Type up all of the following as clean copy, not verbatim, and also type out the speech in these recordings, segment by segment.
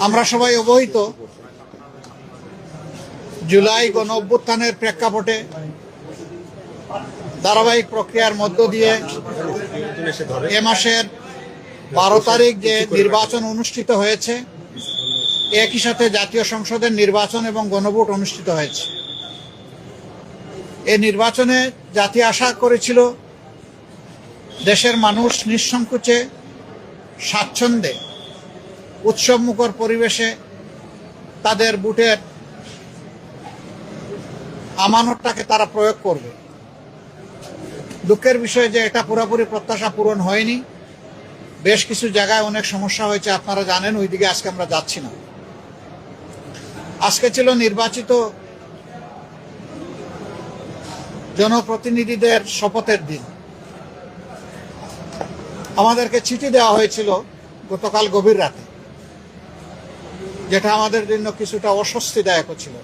আমরা সবাই অবহিত, জুলাই গণ অভ্যুত্থানের প্রেক্ষাপটে ধারাবাহিক প্রক্রিয়ার মধ্য দিয়ে এ মাসের 12 তারিখ যে নির্বাচন অনুষ্ঠিত হয়েছে, একই সাথে জাতীয় সংসদের নির্বাচন এবং গণভোট অনুষ্ঠিত হয়েছে। এই নির্বাচনে জাতি আশা করেছিল দেশের মানুষ নিঃসংকোচে স্বাচ্ছন্দ্যে উৎসবমুখর পরিবেশে তাদের ভোটের আমানতটাকে তারা প্রয়োগ করবে। দুঃখের বিষয় যে এটা পুরোপুরি প্রত্যাশা পূরণ হয়নি। বেশ কিছু জায়গায় অনেক সমস্যা হয়েছে, আপনারা জানেন, ওইদিকে আজকে আমরা যাচ্ছি না। আজকে ছিল নির্বাচিত জনপ্রতিনিধিদের শপথের দিন। আমাদেরকে চিঠি দেওয়া হয়েছিল গতকাল গভীর রাতে, যেটা আমাদের জন্য কিছুটা অস্বস্তিদায়ক ছিল।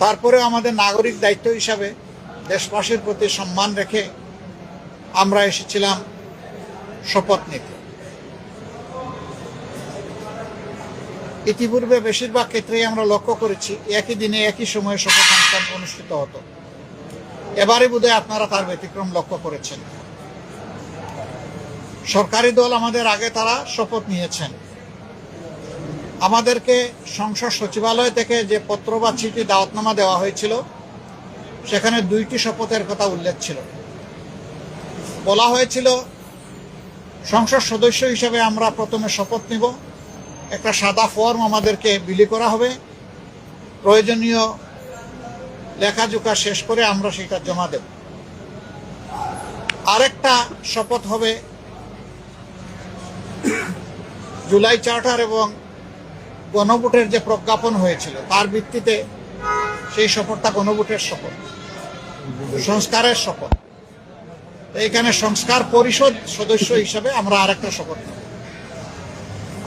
তারপরে আমাদের নাগরিক দায়িত্ব হিসাবে দেশবাসীর প্রতি সম্মান রেখে আমরা এসেছিলাম শপথ নিতে। ইতিপূর্বে বেশিরভাগ ক্ষেত্রেই আমরা লক্ষ্য করেছি একই দিনে একই সময়ে শপথ অনুষ্ঠান অনুষ্ঠিত হতো। এবারে বোধহয় আপনারা তার ব্যতিক্রম লক্ষ্য করেছেন। সরকারি দল আমাদের আগে তারা শপথ নিয়েছেন। আমাদেরকে সংসদ সচিবালয় থেকে যে পত্র বা চিঠি দাওয়াতনামা দেওয়া হয়েছিল, সেখানে 2টি শপথের কথা উল্লেখ ছিল। বলা হয়েছিল সংসদ সদস্য হিসেবে আমরা প্রথমে শপথ নিব, একটা সাদা ফর্ম আমাদেরকে বিলি করা হবে, প্রয়োজনীয় লেখাজোখা শেষ করে আমরা সেটা জমা দেব। আরেকটা শপথ হবে জুলাই চার্টার এবং গণভোটের যে প্রজ্ঞাপন হয়েছিল তার ভিত্তিতে সেই শপথটা গণভোটের শপথ, সংস্কারের শপথ। এইখানে সংস্কার পরিষদ সদস্য হিসেবে আমরা আরেকটা শপথ নেব।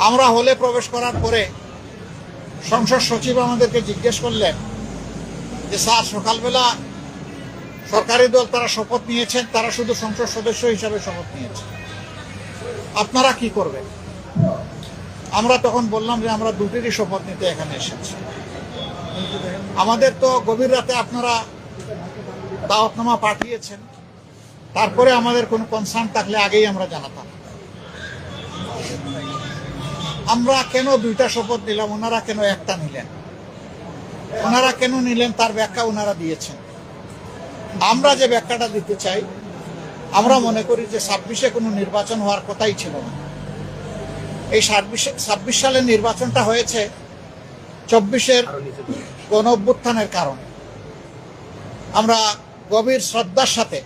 আমরা হলে প্রবেশ করার পরে সংসদ সচিব আমাদেরকে জিজ্ঞেস করলেন যে স্যার, সকালবেলা সরকারি দল তারা শপথ নিয়েছেন, তারা শুধু সংসদ সদস্য হিসাবে শপথ নিয়েছে, আপনারা কি করবেন? আমরা তখন বললাম যে আমরা 2টিরই শপথ নিতে এখানে এসেছি। আমাদের তো গভীর রাতে আপনারা দাওয়াতনামা পাঠিয়েছেন, তারপরে আমাদের কোনো কনসার্ন থাকলে আগেই আমরা জানাতাম। আমরা কেন 2টা শপথ নিলাম, ওনারা কেন একটা নিলেন? ওনারা কেন নিলেন তার ব্যাখ্যা ওনারা দিয়েছেন। আমরা যে ব্যাখ্যাটা দিতে চাই, আমরা মনে করি যে 26-এ কোনো নির্বাচন হওয়ার কথাই ছিল না। এই 26 সালের নির্বাচনটা হয়েছে 24-এর গণ অভ্যুত্থানের কারণে। আমরা গভীর শ্রদ্ধার সাথে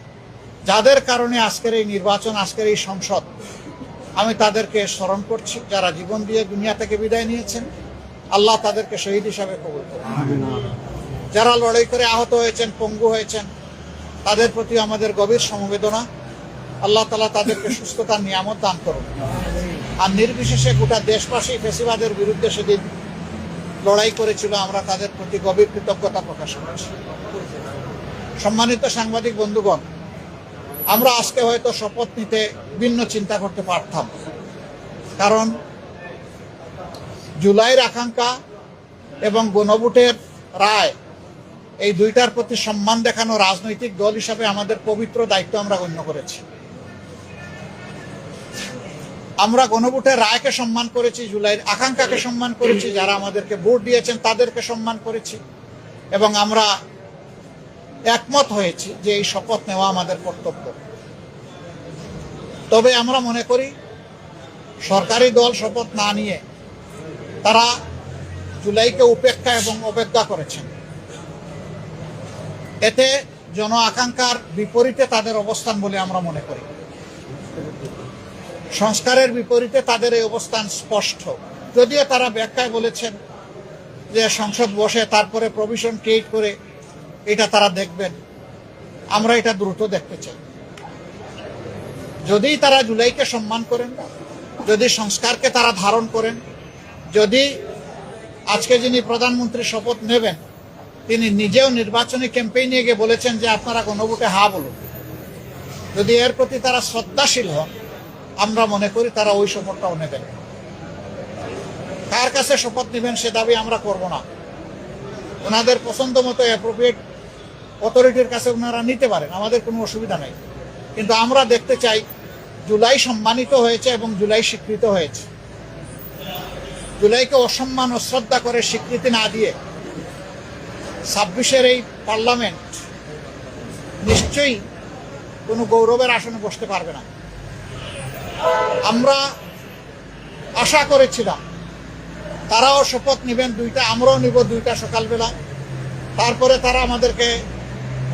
যাদের কারণে আজকের এই নির্বাচন, আজকের এই সংসদ, আমি তাদেরকে স্মরণ করছি, যারা জীবন দিয়ে দুনিয়া থেকে বিদায় নিয়েছেন। আল্লাহ তাদেরকে শহীদ হিসাবে কবুল করুন। যারা লড়াই করে আহত হয়েছেন, পঙ্গু হয়েছেন, তাদের প্রতি আমাদের গভীর সমবেদনা। আল্লাহ তাআলা তাদেরকে সুস্থতার নিয়ামত দান করুন। আর নির্বিশেষে গোটা দেশবাসী ফ্যাসিবাদের বিরুদ্ধে সেদিন লড়াই করেছিল, আমরা তাদের প্রতি গভীর কৃতজ্ঞতা প্রকাশ করছি। সম্মানিত সাংবাদিক বন্ধুগণ, আমরা আজকে হয়তো শপথ নিতে ভিন্ন চিন্তা করতে পারতাম, কারণ জুলাইয়ের আকাঙ্ক্ষা এবং গণভোটের রায়, এই 2টার প্রতি সম্মান দেখানো রাজনৈতিক দল হিসাবে আমাদের পবিত্র দায়িত্ব আমরা গণ্য করেছি। আমরা গণভোটের রায়কে সম্মান করেছি, জুলাইয়ের আকাঙ্ক্ষাকে সম্মান করেছি, যারা আমাদেরকে ভোট দিয়েছেন তাদেরকে সম্মান করেছি, এবং আমরা একমত হয়েছি যে এই শপথ নেওয়া আমাদের কর্তব্য। তবে আমরা মনে করি সরকারি দল শপথ না নিয়ে তারা জুলাইকে উপেক্ষা এবং অবজ্ঞা করেছেন। এতে জন আকাঙ্ক্ষার বিপরীতে তাদের অবস্থান বলে আমরা মনে করি। সংস্কারের বিপরীতে তাদের এই অবস্থান স্পষ্ট। যদিও তারা ব্যাখ্যায় বলেছেন যে সংসদ বসে তারপরে প্রভিশন ক্রিয়েট করে এটা তারা দেখবেন, আমরা এটা দ্রুত দেখতে চাই। যদি তারা জুলাইকে সম্মান করেন, যদি সংস্কারকে তারা ধারণ করেন, যদি আজকে যিনি প্রধানমন্ত্রী শপথ নেবেন তিনি নিজেও নির্বাচনী ক্যাম্পেইনে গিয়ে বলেছেন যে আপনারা গণভোটে হা বলুন, যদি এর প্রতি তারা শ্রদ্ধাশীল হন, আমরা মনে করি তারা ওই শপথটাও নেবেন। কার কাছে শপথ নেবেন সে দাবি আমরা করব না। ওনাদের পছন্দ মতো অ্যাপ্রোপ্রিয়েট অথরিটির কাছে ওনারা নিতে পারেন, আমাদের কোনো অসুবিধা নেই। কিন্তু আমরা দেখতে চাই জুলাই সম্মানিত হয়েছে এবং জুলাই স্বীকৃত হয়েছে। জুলাইকে অসম্মান অশ্রদ্ধা করে স্বীকৃতি না দিয়ে 26-এর এই পার্লামেন্ট নিশ্চয়ই কোনো গৌরবের আসনে বসতে পারবে না। আমরা আশা করেছিলাম তারাও শপথ নেবেন দুইটা, আমরাও নিব দুইটা সকালবেলা। তারপরে তারা আমাদেরকে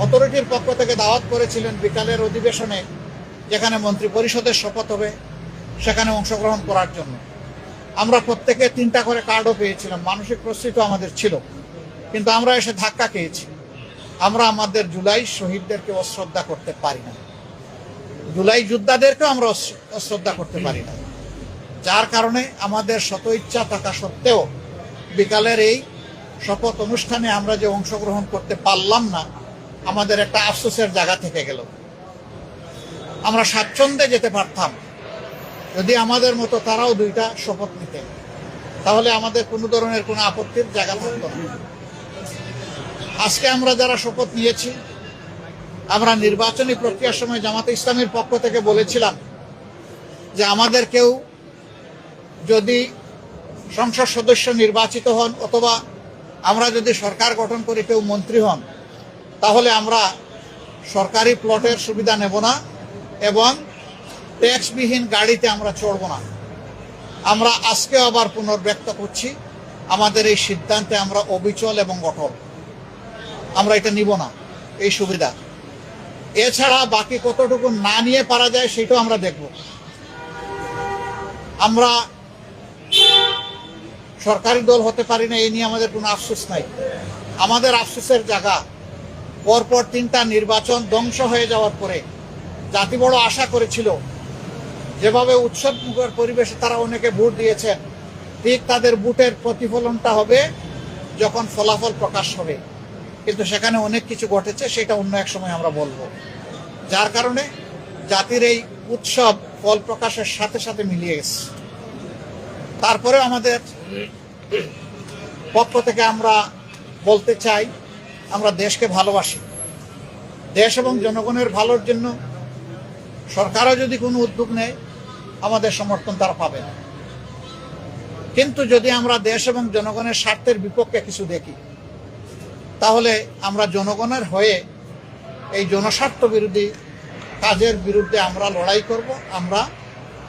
অথরিটির পক্ষ থেকে দাওয়াত করেছিলেন বিকালের অধিবেশনে, যেখানে মন্ত্রী পরিষদের শপথ হবে, সেখানে অংশগ্রহণ করার জন্য। আমরা প্রত্যেকে 3টা করে কার্ডও পেয়েছিলাম, মানসিক প্রস্তুতি আমাদের ছিল, কিন্তু আমরা এসে ধাক্কা খেয়েছি। আমরা আমাদের জুলাই শহীদদেরকে অশ্রদ্ধা করতে পারি না, জুলাই যোদ্ধাদেরকেও আমরা অশ্রদ্ধা করতে পারি না। যার কারণে আমাদের শত ইচ্ছা থাকা সত্ত্বেও বিকালের এই শপথ অনুষ্ঠানে আমরা যে অংশগ্রহণ করতে পারলাম না, আমাদের একটা আফসোসের জায়গা থেকে গেল। আমরা স্বাচ্ছন্দ্যে যেতে পারতাম যদি আমাদের মতো তারাও 2টা শপথ নিতেন, তাহলে আমাদের কোনো ধরনের কোনো আপত্তির জায়গা থাকতো না। আজকে আমরা যারা শপথ নিয়েছি, আমরা নির্বাচনী প্রক্রিয়ার সময় জামাতে ইসলামীর পক্ষ থেকে বলেছিলাম যে আমাদের কেউ যদি সংসদ সদস্য নির্বাচিত হন অথবা আমরা যদি সরকার গঠন করে কেউ মন্ত্রী হন, তাহলে আমরা সরকারি প্লটের সুবিধা নেব না এবং ট্যাক্সবিহীন গাড়িতে আমরা চড়ব না। আমরা আজকে আবার পুনর্ব্যক্ত করছি, আমাদের এই সিদ্ধান্তে আমরা অবিচল এবং অটল। আমরা এটা নিব না এই সুবিধা। এছাড়া বাকি কতটুকু না নিয়ে পারা যায় সেটাও আমরা দেখব। আমরা সরকারি দল হতে পারি না, এই নিয়ে আমাদের কোনো আফসোস নাই। আমাদের আফসোসের জায়গা পরপর 3টা নির্বাচন ধ্বংস হয়ে যাওয়ার পরে জাতি বড় আশা করেছিল, যেভাবে উৎসব মুখর পরিবেশে তারা অনেকে ভোট দিয়েছেন, ঠিক তাদের ভোটের প্রতিফলনটা হবে যখন ফলাফল প্রকাশ হবে। কিন্তু সেখানে অনেক কিছু ঘটেছে, সেটা অন্য এক সময় আমরা বলবো। যার কারণে জাতির এই উৎসব ফল প্রকাশের সাথে সাথে মিলিয়ে গেছে। তারপরে আমাদের পক্ষ থেকে আমরা বলতে চাই, আমরা দেশকে ভালোবাসি। দেশ এবং জনগণের ভালোর জন্য সরকারও যদি কোনো উদ্যোগ নেয়, আমাদের সমর্থন তারা পাবে না। কিন্তু যদি আমরা দেশ এবং জনগণের স্বার্থের বিপক্ষে কিছু দেখি, তাহলে আমরা জনগণের হয়ে এই জনস্বার্থ বিরোধী কাজের বিরুদ্ধে আমরা লড়াই করব, আমরা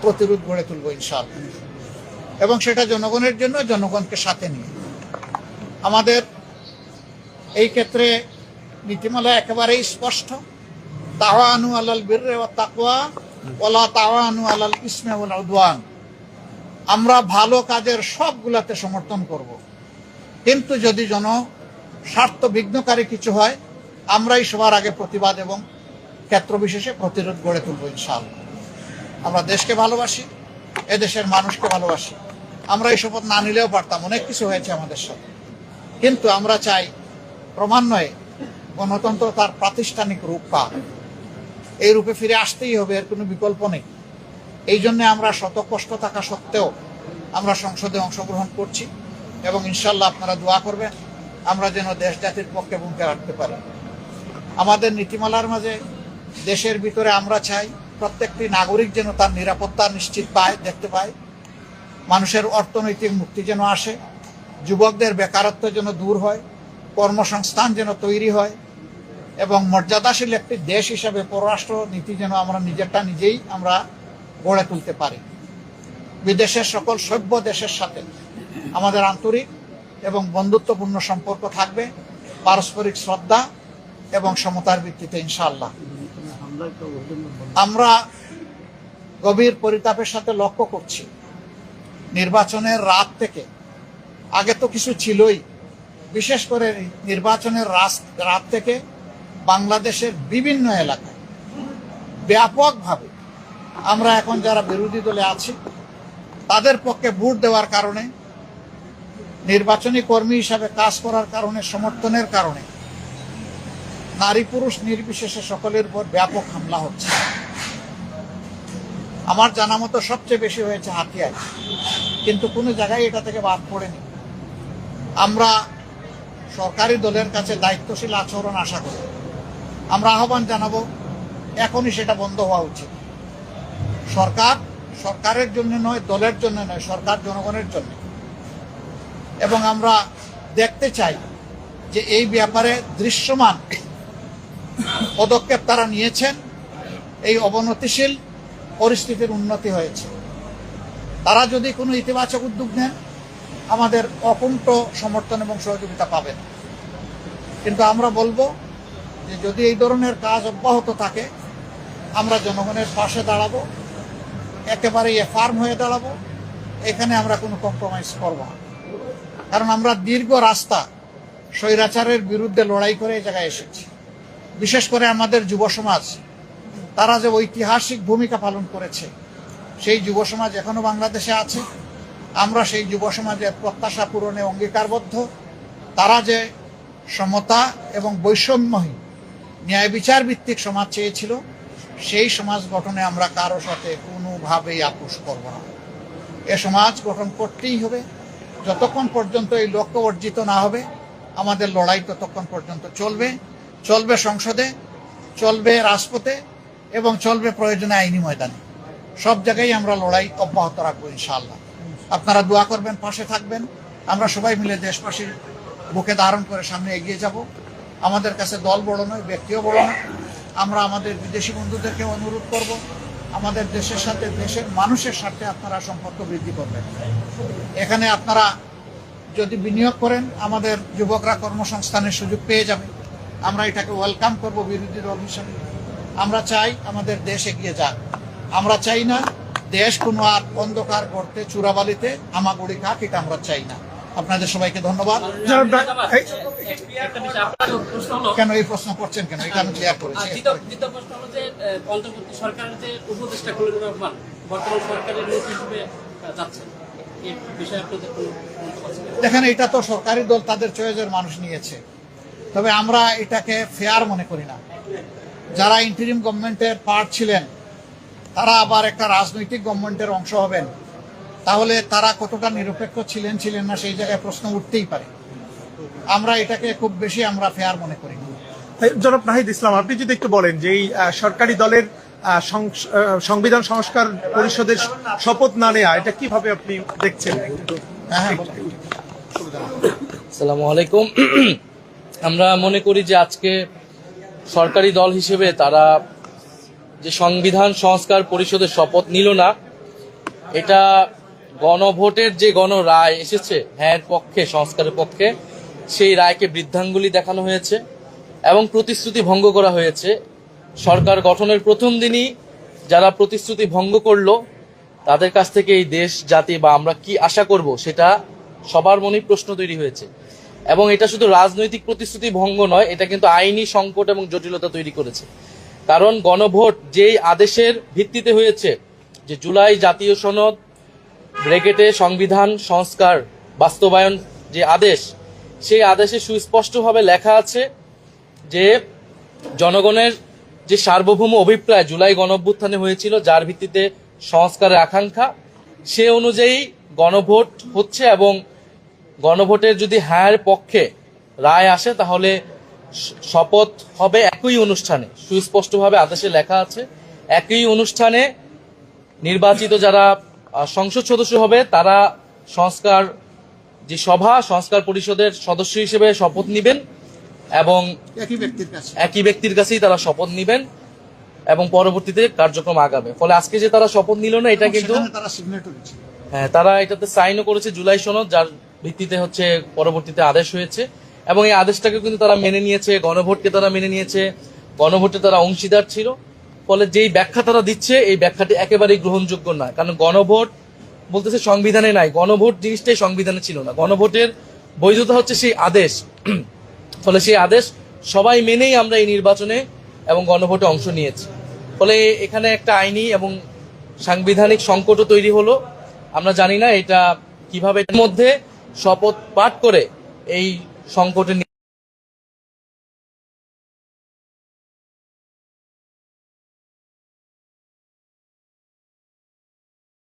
প্রতিরোধ গড়ে তুলব ইনশাআল্লাহ। এবং সেটা জনগণের জন্য, জনগণকে সাথে নিয়ে। আমাদের এই ক্ষেত্রে নীতিমালা একেবারেই স্পষ্ট, তাওয়ানু আলাল বিররি ওয়াত তাকওয়া ওয়ালা তাওয়ানু আলাল ইসমি ওয়াল উদওয়ান। আমরা ভালো কাজের সবগুলাতে সমর্থন করব, কিন্তু যদি স্বার্থ বিঘ্নকারী কিছু হয়, আমরাই সবার আগে প্রতিবাদ এবং ক্ষেত্র বিশেষে প্রতিরোধ গড়ে তুলব ইনশাআল্লাহ। আমরা দেশকে ভালোবাসি, এদেশের মানুষকে ভালোবাসি। আমরা এই শপথ না নিলেও পারতাম, অনেক কিছু হয়েছে আমাদের সাথে, কিন্তু আমরা চাই ক্রমান্বয়ে গণতন্ত্র তার প্রাতিষ্ঠানিক রূপ পাক। এই রূপে ফিরে আসতেই হবে, এর কোনো বিকল্প নেই। এই জন্য আমরা শত কষ্ট থাকা সত্ত্বেও আমরা সংসদে অংশগ্রহণ করছি এবং ইনশাল্লাহ আপনারা দোয়া করবেন আমরা যেন দেশ জাতির পক্ষে ভূমিকা রাখতে পারি। আমাদের নীতিমালার মাঝে দেশের ভিতরে আমরা চাই প্রত্যেকটি নাগরিক যেন তার নিরাপত্তা নিশ্চিত পায়, দেখতে পায়। মানুষের অর্থনৈতিক মুক্তি যেন আসে, যুবকদের বেকারত্ব যেন দূর হয়, কর্মসংস্থান যেন তৈরি হয় এবং মর্যাদাশীল একটি দেশ হিসাবে পররাষ্ট্র নীতি যেন আমরা নিজেরটা নিজেই আমরা গড়ে তুলতে পারি। বিদেশের সকল সভ্য দেশের সাথে আমাদের আন্তরিক এবং বন্ধুত্বপূর্ণ সম্পর্ক থাকবে, পারস্পরিক শ্রদ্ধা এবং সমতার ভিত্তিতে ইনশাআল্লাহ। আমরা গভীর পরিতাপের সাথে লক্ষ্য করছি, নির্বাচনের রাত থেকে, আগে তো কিছু ছিলই, বিশেষ করে নির্বাচনের রাত থেকে বাংলাদেশের বিভিন্ন এলাকায় ব্যাপকভাবে আমরা এখন যারা বিরোধী দলে আছি তাদের পক্ষে ভোট দেওয়ার কারণে, নির্বাচনী কর্মী হিসাবে কাজ করার কারণে, সমর্থনের কারণে নারী পুরুষ নির্বিশেষে সকলের উপর ব্যাপক হামলা হচ্ছে। আমার জানা মতো সবচেয়ে বেশি হয়েছে হাতিয়ায়, কিন্তু কোনো জায়গায় এটা থেকে বাদ পড়েনি। আমরা সরকারি দলের কাছে দায়িত্বশীল আচরণ আশা করি। আমরা আহ্বান জানাবো এখনই সেটা বন্ধ হওয়া উচিত। সরকারের জন্য নয়, দলের জন্য নয়, সরকার জনগণের জন্য। এবং আমরা দেখতে চাই যে এই ব্যাপারে দৃশ্যমান পদক্ষেপ তারা নিয়েছেন, এই অবনতিশীল পরিস্থিতির উন্নতি হয়েছে। তারা যদি কোনো ইতিবাচক উদ্যোগ নেন, আমাদের অকুণ্ঠ সমর্থন এবং সহযোগিতা পাবেন। কিন্তু আমরা বলবো যে যদি এই ধরনের কাজ অব্যাহত থাকে, আমরা জনগণের পাশে দাঁড়াবো, একেবারে ফার্ম হয়ে দাঁড়াবো। এখানে আমরা কোনো কম্প্রোমাইজ করব না, কারণ আমরা দীর্ঘ রাস্তা স্বৈরাচারের বিরুদ্ধে লড়াই করে এই জায়গায় এসেছি। বিশেষ করে আমাদের যুব সমাজ, তারা যে ঐতিহাসিক ভূমিকা পালন করেছে, সেই যুব সমাজ এখনো বাংলাদেশে আছে। আমরা সেই যুব সমাজের প্রত্যাশা পূরণে অঙ্গীকারবদ্ধ। তারা যে সমতা এবং বৈষম্যহীন ন্যায় বিচার ভিত্তিক সমাজ চেয়েছিল, সেই সমাজ গঠনে আমরা কারো সাথে কোনোভাবেই আপোষ করব না। এ সমাজ গঠন করতেই হবে। যতক্ষণ পর্যন্ত এই লক্ষ্য অর্জিত না হবে, আমাদের লড়াই ততক্ষণ পর্যন্ত চলবে সংসদে, চলবে রাজপথে এবং চলবে প্রয়োজনে আইনি ময়দানে। সব জায়গায় আমরা লড়াই অব্যাহত রাখবো ইনশাআল্লাহ। আপনারা দোয়া করবেন, পাশে থাকবেন। আমরা সবাই মিলে দেশবাসীর বুকে ধারণ করে সামনে এগিয়ে যাব। আমাদের কাছে দল বড় নয়, ব্যক্তিও বড় নয়। আমরা আমাদের বিদেশি বন্ধুদেরকে অনুরোধ করব, আমাদের দেশের সাথে, দেশের মানুষের সাথে আপনারা সম্পর্ক বৃদ্ধি করবেন। এখানে আপনারা যদি বিনিয়োগ করেন, আমাদের যুবকরা কর্মসংস্থানের সুযোগ পেয়ে যাবে। আমরা এটাকে ওয়েলকাম করব বিরোধী দল হিসাবে। আমরা চাই আমাদের দেশ এগিয়ে যাক। আমরা চাই না দেশ কোনো আর অন্ধকার গর্তে, চূড়াবালিতে হামাগুড়ি খাক, এটা আমরা চাই না। আপনাদের সবাইকে ধন্যবাদ। কেন এই প্রশ্ন করছেন, কেন এটা আমি ক্লিয়ার করেছি। অন্তর্বর্তী সরকারের যে উপদেষ্টা খলিলুর রহমান বর্তমান সরকারের নেতা হিসেবে যাচ্ছেন, এই বিষয়ে আপনাদের কোনো মন্তব্য আছে? দেখেন, এটা তো সরকারি দল তাদের চয়েসের মানুষ নিয়েছে, তবে আমরা এটাকে ফেয়ার মনে করি না। যারা ইন্টারিম গভর্নমেন্টের পার্ট ছিলেন, তারা আবার একটা রাজনৈতিক গভর্নমেন্টের অংশ হবেন, তাহলে তারা কতটা নিরপেক্ষ ছিলেন না, সেই জায়গায় প্রশ্ন উঠতেই পারে। আমরা এটাকে খুব বেশি আমরা ফেয়ার মনে করি না। জনাব নাহিদ ইসলাম, আপনি যদি একটু বলেন যে এই সরকারি দলের সংবিধান সংস্কার পরিষদের শপথ না নেওয়া, এটা কিভাবে আপনি দেখছেন? আসসালামু আলাইকুম। আমরা মনে করি যে আজকে সরকারি দল হিসেবে তারা যে সংবিধান সংস্কার পরিষদের শপথ নিল না, এটা গণভোটের যে গণরায় এসেছে হ্যাঁ পক্ষে, সংস্কারের পক্ষে, সেই রায়কে বৃদ্ধাঙ্গুলি দেখানো হয়েছে এবং প্রতিশ্রুতি ভঙ্গ করা হয়েছে। সরকার গঠনের প্রথম দিনই যারা প্রতিশ্রুতি ভঙ্গ করলো, তাদের কাছ থেকে এই দেশ জাতি বা আমরা কি আশা করব, সেটা সবার মনেই প্রশ্ন তৈরি হয়েছে। এবং এটা শুধু রাজনৈতিক প্রতিশ্রুতি ভঙ্গ নয়, এটা কিন্তু আইনি সংকট এবং জটিলতা তৈরি করেছে। কারণ গণভোট যেই আদেশের ভিত্তিতে হয়েছে, যে জুলাই জাতীয় সনদ ব্র্যাকেটে সংবিধান সংস্কার বাস্তবায়ন যে আদেশ, সেই আদেশে সুস্পষ্টভাবে লেখা আছে যে জনগণের যে সার্বভৌম অভিপ্রায় জুলাই গণঅভ্যুত্থানে হয়েছিল, যার ভিত্তিতে সংস্কারের আকাঙ্ক্ষা, সে অনুযায়ী গণভোট হচ্ছে এবং গণভোটের যদি হ্যাঁ পক্ষে রায় আসে, তাহলে শপথ হবে একই অনুষ্ঠানে। সুস্পষ্টভাবে আদেশে লেখা আছে একই অনুষ্ঠানে নির্বাচিত যারা সংসদ সদস্য হবে, তারা সংস্কার যে সভা, সংস্কার পরিষদের সদস্য হিসেবে শপথ নিবেন এবং একই ব্যক্তির কাছেই তারা শপথ নিবেন এবং পরবর্তীতে কার্যক্রম আগাবে। ফলে আজকে যে তারা শপথ নিল না, এটা কিন্তু হ্যাঁ, তারা এটাতে সাইনও করেছে জুলাই সনদ, যার ভিত্তিতে হচ্ছে পরবর্তীতে আদেশ হয়েছে এবং এই আদেশটাকে কিন্তু তারা মেনে নিয়েছে, গণভোটকে তারা মেনে নিয়েছে, গণভোটে তারা অংশীদার ছিল। ফলে যেই ব্যাখ্যা তারা দিচ্ছে, এই ব্যাখ্যাটি একেবারেই গ্রহণযোগ্য নয়। কারণ গণভোট বলতেছে সংবিধানে নাই, গণভোট জিনিসটাই সংবিধানে ছিল না। গণভোটের বৈধতা হচ্ছে সেই আদেশ। ফলে সেই আদেশ সবাই মেনেই আমরা এই নির্বাচনে এবং গণভোটে অংশ নিয়েছি। ফলে এখানে একটা আইনি এবং সাংবিধানিক সংকটও তৈরি হলো। আমরা জানি না এটা কিভাবে, এর মধ্যে শপথ পাঠ করে এই সংকটে